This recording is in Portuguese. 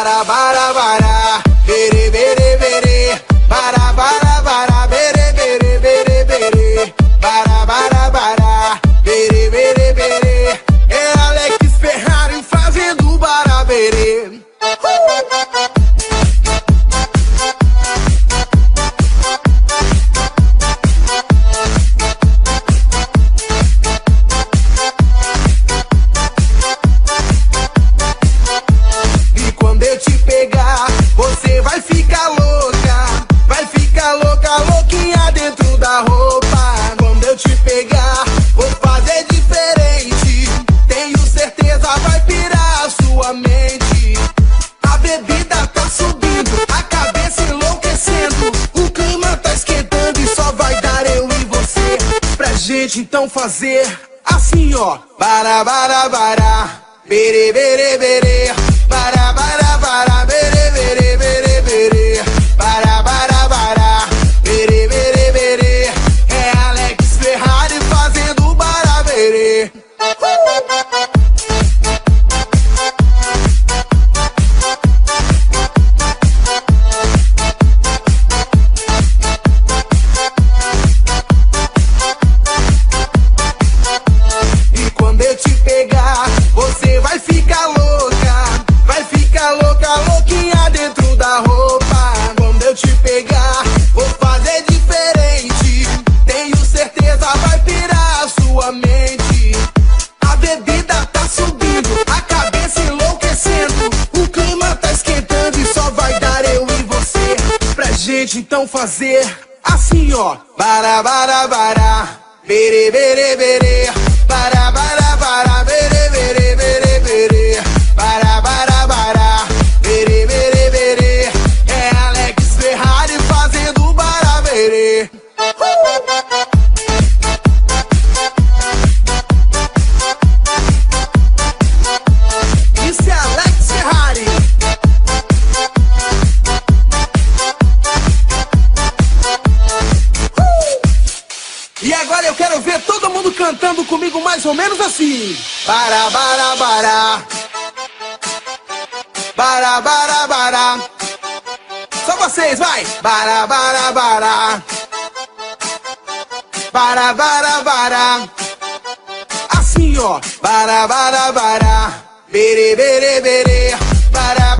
Bara, bara, bara, bere, bere, bere. Bara, bara, bara, bere, bere, bere, bere. Bara, bara, bara, bere, bere, bere. É Alex Ferrari fazendo baraberê. E quando eu te pegar, você vai ficar louca. Vai ficar louca, louquinha dentro da roupa. Quando eu te pegar, vou fazer diferente. Tenho certeza vai pirar a sua mente. A bebida tá subindo, a cabeça enlouquecendo. O clima tá esquentando e só vai dar eu e você. Pra gente então fazer assim, ó. Bara, bara, bara, bere, bere, bere. Bara, bara, bara, bere, bere, bere, bere. Bara, bara, bara, bere, bere, bere. É Alex Ferrari fazendo baraberê. E quando eu te pegar, você vai ficar louca. Vai ficar louca, louquinha dentro da roupa. Quando eu te pegar, vou fazer diferente. Tenho certeza vai pirar a sua mente. A bebida tá subindo, a cabeça enlouquecendo. O clima tá esquentando e só vai dar eu e você. Pra gente então fazer assim, ó. Bara, bara, bara, bere, bere, bere. Bara, bara, bara, bere, bere, bere, bere. Bara, bara, bara, bere, bere, bere. É Alex Ferrari fazendo baraberê. Isso é Alex Ferrari. E agora eu quero ver todo mundo cantando comigo mais ou menos assim. Bara, bara, bara. Bara, bara, bara. Só vocês, vai. Bara, bara, bara. Bara, bara, bara. Assim, ó. Bara, bara, bara. Bere, bere, bere.